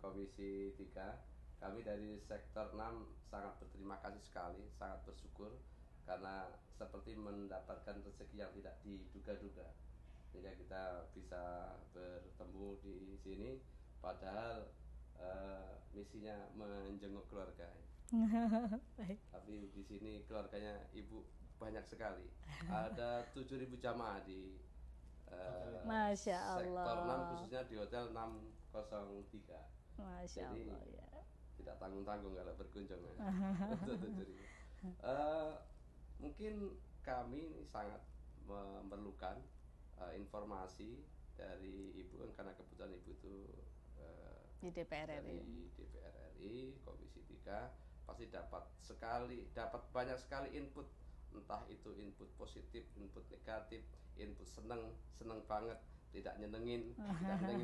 Komisi 3, kami dari sektor 6 sangat berterima kasih sekali, sangat bersyukur karena seperti mendapatkan rezeki yang tidak diduga-duga, sehingga kita bisa bertemu di sini padahal misinya menjenguk keluarga. Baik. Tapi di sini keluarganya ibu banyak sekali. Ada 7.000 jamaah di Masya sektor 6, Allah. khususnya di hotel 603. Masya Jadi Allah ya. tidak tanggung-tanggung kalau berkunjung ya. Untuk 7.000. Mungkin kami ini sangat memerlukan informasi dari ibu, karena kebetulan ibu itu Di DPR RI. dari DPR RI Komisi 3, pasti dapat banyak sekali input, entah itu input positif, input negatif, input seneng banget, tidak nyenengin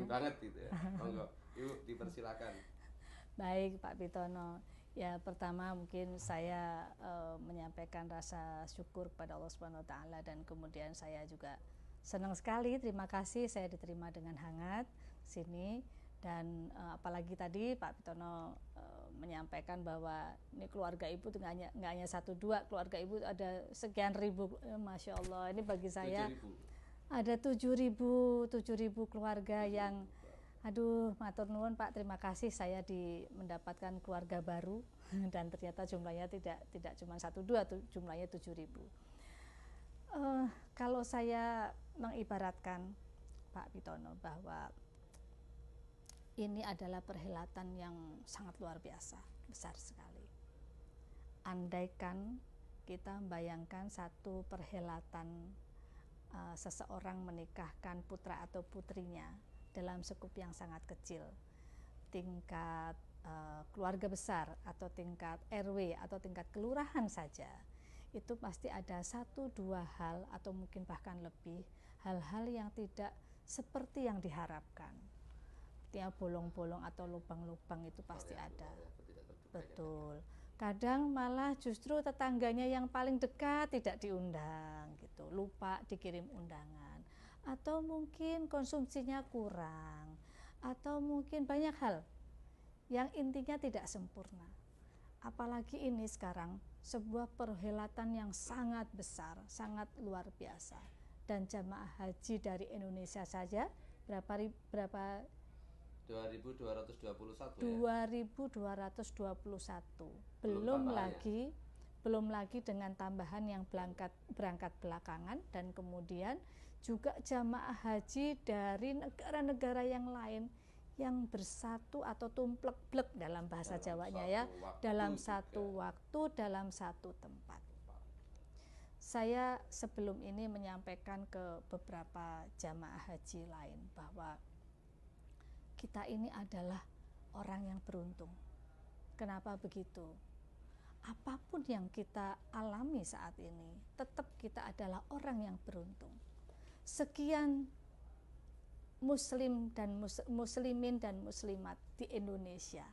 banget gitu ya. Monggo Ibu dipersilakan. Baik Pak Pitono, ya pertama mungkin saya menyampaikan rasa syukur kepada Allah Subhanahu Wa Taala, dan kemudian saya juga senang sekali, terima kasih saya diterima dengan hangat sini. Dan apalagi tadi Pak Pitono menyampaikan bahwa ini keluarga ibu nggak hanya 1-2, keluarga ibu ada sekian ribu, Masya Allah. Ini bagi saya 7.000. ada 7.000 keluarga yang, aduh matur nuwun Pak, terima kasih saya mendapatkan keluarga baru dan ternyata jumlahnya tidak cuma 1-2, jumlahnya 7.000. Kalau saya mengibaratkan Pak Pitono bahwa ini adalah perhelatan yang sangat luar biasa, besar sekali. Andaikan kita membayangkan satu perhelatan seseorang menikahkan putra atau putrinya dalam skup yang sangat kecil, tingkat keluarga besar atau tingkat RW atau tingkat kelurahan saja, itu pasti ada 1-2 hal atau mungkin bahkan lebih hal-hal yang tidak seperti yang diharapkan. Artinya bolong-bolong atau lubang-lubang itu pasti ada. Betul. Kadang malah justru tetangganya yang paling dekat tidak diundang gitu, lupa dikirim undangan, atau mungkin konsumsinya kurang, atau mungkin banyak hal yang intinya tidak sempurna. Apalagi ini sekarang sebuah perhelatan yang sangat besar, sangat luar biasa, dan jamaah haji dari Indonesia saja berapa 2.221 2.221. Belum lagi dengan tambahan yang berangkat belakangan, dan kemudian juga jamaah haji dari negara-negara yang lain yang bersatu atau tumplek-blek dalam bahasa Jawanya ya, dalam satu waktu, dalam satu tempat. Saya sebelum ini menyampaikan ke beberapa jamaah haji lain bahwa kita ini adalah orang yang beruntung. Kenapa begitu? Apapun yang kita alami saat ini, tetap kita adalah orang yang beruntung. Sekian muslim dan muslimin dan muslimat di Indonesia,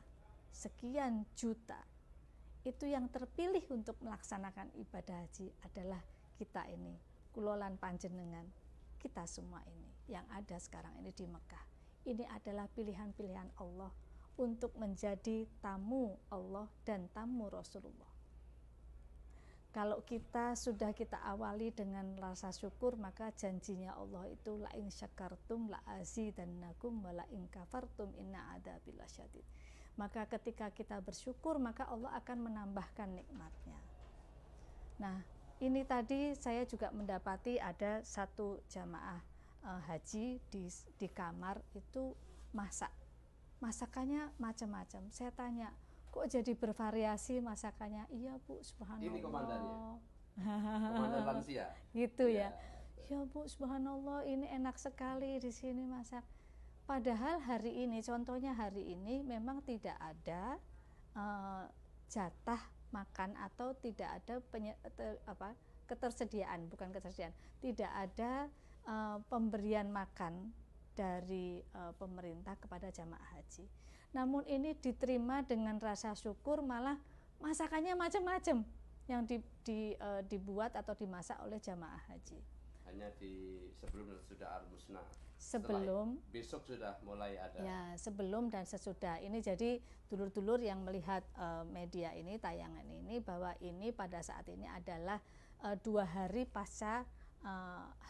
sekian juta, itu yang terpilih untuk melaksanakan ibadah haji adalah kita ini, kulolan panjenengan, kita semua ini yang ada sekarang ini di Mekah. Ini adalah pilihan-pilihan Allah untuk menjadi tamu Allah dan tamu Rasulullah. Kalau kita awali dengan rasa syukur, maka janjinya Allah itu la in syakartum la azidannakum wa la in kafartum inna adzabi lasyadid. Maka ketika kita bersyukur, maka Allah akan menambahkan nikmatnya. Nah, ini tadi saya juga mendapati ada satu jamaah haji di kamar itu masakannya macam-macam. Saya tanya, kok jadi bervariasi masakannya? Iya Bu, subhanallah. Ini komandannya, komandan lansia. Gitu ya. Ya Bu, subhanallah, ini enak sekali di sini masak. Padahal hari ini, contohnya hari ini memang tidak ada jatah makan atau tidak ada ketersediaan, bukan ketersediaan, tidak ada pemberian makan dari pemerintah kepada jamaah haji. Namun ini diterima dengan rasa syukur, malah masakannya macam-macam yang dibuat atau dimasak oleh jamaah haji. Hanya sebelum sudah al-musnah. sebelum besok sudah mulai ada. Ya, sebelum dan sesudah ini. Jadi dulur-dulur yang melihat media ini, tayangan ini, bahwa ini pada saat ini adalah 2 hari pasca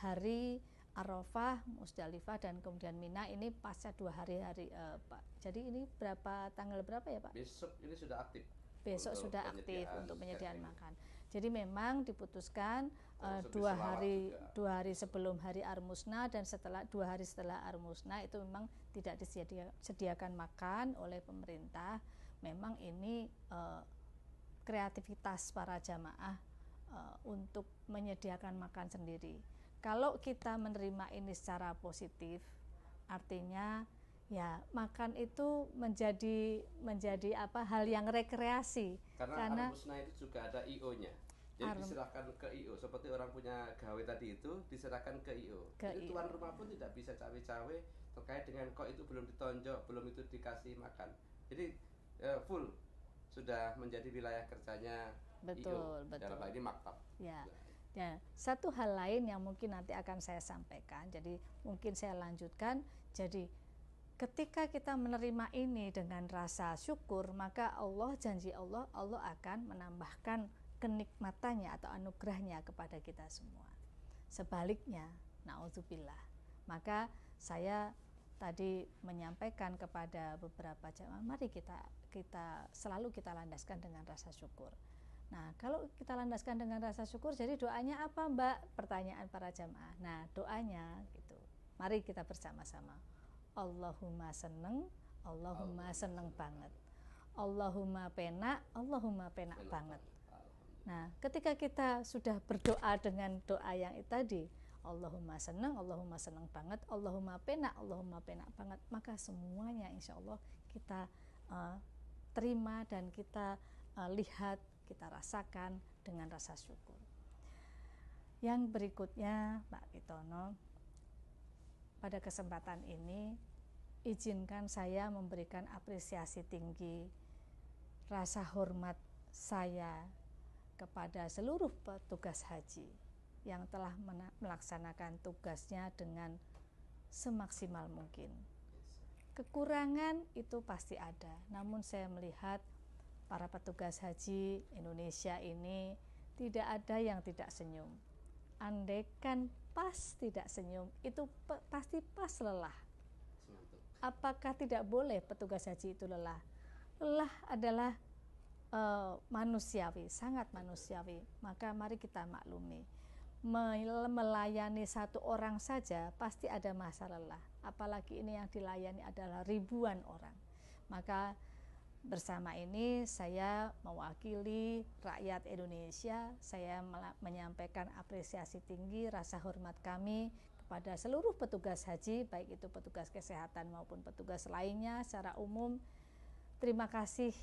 hari Arafah, Musdalifah, dan kemudian Mina. Ini pasca 2 hari Pak. Jadi ini tanggal berapa ya Pak? Besok ini sudah aktif. Besok sudah aktif untuk penyediaan makan. Jadi memang diputuskan 2 hari sebelum hari Armusna dan 2 hari setelah Armusna itu memang tidak disediakan makan oleh pemerintah. Memang ini kreativitas para jamaah untuk menyediakan makan sendiri. Kalau kita menerima ini secara positif, artinya ya makan itu menjadi hal yang rekreasi. Karena Armusna itu juga ada IO-nya. Jadi diserahkan ke IO, seperti orang punya gawe tadi itu diserahkan ke IO. Jadi tuan rumah pun tidak bisa cawe-cawe terkait dengan kok itu belum ditonjok, belum itu dikasih makan. Jadi full sudah menjadi wilayah kerjanya IO. Dalam hal ini maktab. Ya. Ya, satu hal lain yang mungkin nanti akan saya sampaikan. Jadi mungkin saya lanjutkan. Jadi ketika kita menerima ini dengan rasa syukur, maka janji Allah akan menambahkan kenikmatannya atau anugerahnya kepada kita semua. Sebaliknya, naudzubillah. Maka saya tadi menyampaikan kepada beberapa jamaah, mari kita selalu kita landaskan dengan rasa syukur. Nah, kalau kita landaskan dengan rasa syukur, jadi doanya apa, Mbak? Pertanyaan para jamaah. Nah, doanya gitu. Mari kita bersama-sama. Allahumma seneng banget. Allahumma penak banget. Nah, ketika kita sudah berdoa dengan doa yang tadi, Allahumma seneng banget, Allahumma penak banget, maka semuanya insya Allah kita terima dan kita lihat, kita rasakan dengan rasa syukur. Yang berikutnya, Pak Kitono, pada kesempatan ini izinkan saya memberikan apresiasi tinggi, rasa hormat saya kepada seluruh petugas haji yang telah melaksanakan tugasnya dengan semaksimal mungkin. Kekurangan itu pasti ada, namun saya melihat para petugas haji Indonesia ini tidak ada yang tidak senyum. Andaikan pas tidak senyum, itu pasti pas lelah. Apakah tidak boleh petugas haji itu lelah? Lelah adalah manusiawi, sangat manusiawi. Maka mari kita maklumi, melayani satu orang saja pasti ada masa lelah, apalagi ini yang dilayani adalah ribuan orang. Maka bersama ini saya mewakili rakyat Indonesia, saya menyampaikan apresiasi tinggi, rasa hormat kami kepada seluruh petugas haji, baik itu petugas kesehatan maupun petugas lainnya secara umum. Terima kasih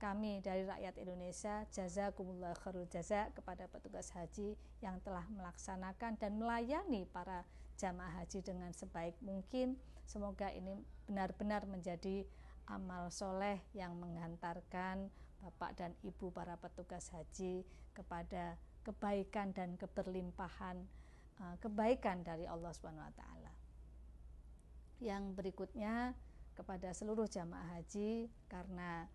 kami dari rakyat Indonesia, jazakumullah khairul jaza kepada petugas haji yang telah melaksanakan dan melayani para jamaah haji dengan sebaik mungkin. Semoga ini benar-benar menjadi amal soleh yang menghantarkan Bapak dan Ibu para petugas haji kepada kebaikan dan keberlimpahan kebaikan dari Allah SWT. Yang berikutnya kepada seluruh jamaah haji, karena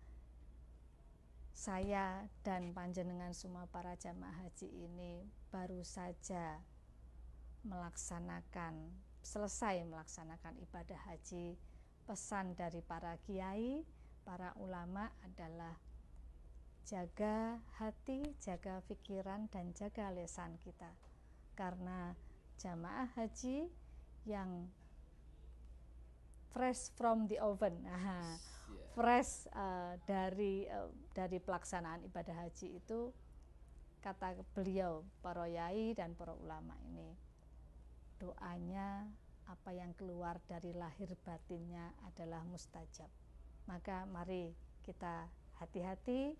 saya dan panjenengan semua para jamaah haji ini baru saja selesai melaksanakan ibadah haji, pesan dari para kiai, para ulama adalah jaga hati, jaga pikiran, dan jaga lisan kita. Karena jamaah haji yang fresh from the oven, fresh dari pelaksanaan ibadah haji itu, kata beliau, para yai dan para ulama ini, doanya apa yang keluar dari lahir batinnya adalah mustajab. Maka mari kita hati-hati,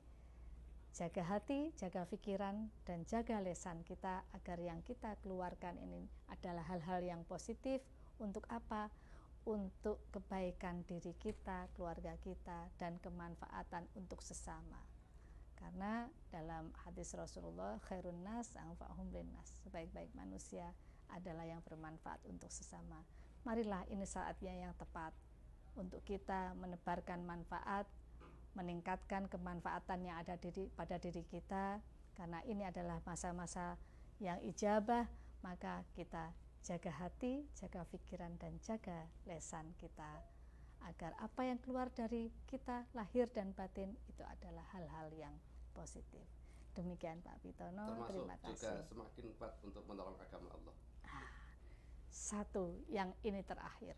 jaga pikiran, dan jaga lisan kita agar yang kita keluarkan ini adalah hal-hal yang positif. Untuk apa? Untuk kebaikan diri kita, keluarga kita, dan kemanfaatan untuk sesama. Karena dalam hadis Rasulullah, khairun nas anfa'uhum linnas, sebaik-baik manusia adalah yang bermanfaat untuk sesama. marilah ini saatnya yang tepat untuk kita menebarkan manfaat, meningkatkan kemanfaatan yang ada pada diri kita, karena ini adalah masa-masa yang ijabah. Maka kita jaga hati, jaga pikiran, dan jaga lisan kita, agar apa yang keluar dari kita, lahir dan batin, itu adalah hal-hal yang positif. Demikian Pak Pitono, termasuk terima kasih. juga semakin kuat untuk menolong agama Allah. Satu, yang ini terakhir.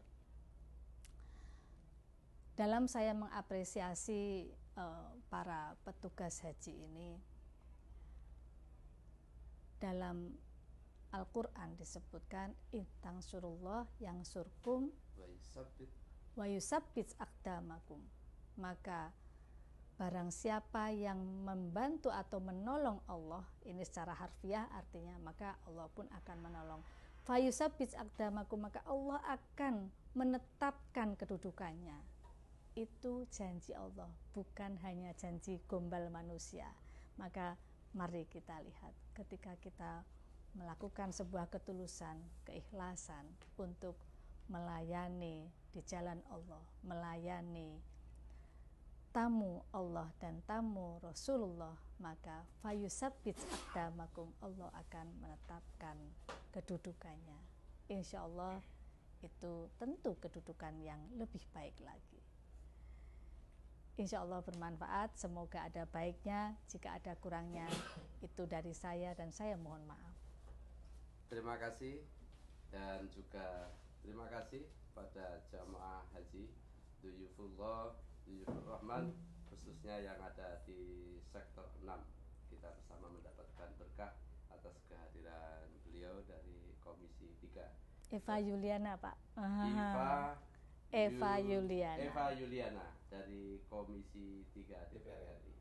Dalam saya mengapresiasi para petugas haji ini, dalam Al-Quran disebutkan intang surullah yang surkum wa yusabbit aqdamakum. Maka barang siapa yang membantu atau menolong Allah, ini secara harfiah artinya maka Allah pun akan menolong. Fa yusabbit aqdamakum, maka Allah akan menetapkan kedudukannya. Itu janji Allah, bukan hanya janji gombal manusia. Maka mari kita lihat ketika kita melakukan sebuah ketulusan, keikhlasan untuk melayani di jalan Allah, melayani tamu Allah dan tamu Rasulullah, maka fayusabbit aqdamakum, Allah akan menetapkan kedudukannya. Insya Allah itu tentu kedudukan yang lebih baik lagi. Insya Allah bermanfaat, semoga ada baiknya. Jika ada kurangnya, itu dari saya dan saya mohon maaf. Terima kasih, dan juga terima kasih pada jamaah haji Duyufullah, Duyufur Rahman, khususnya yang ada di sektor 6. Kita bersama mendapatkan berkah atas kehadiran beliau dari Komisi 3. Eva Yuliana, Pak. Eva Yuliana dari Komisi 3 DPR RI.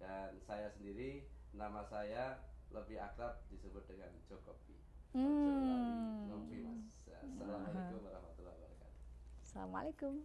Dan saya sendiri, nama saya lebih akrab disebut dengan Jokopi. Assalamualaikum warahmatullahi wabarakatuh. Assalamualaikum.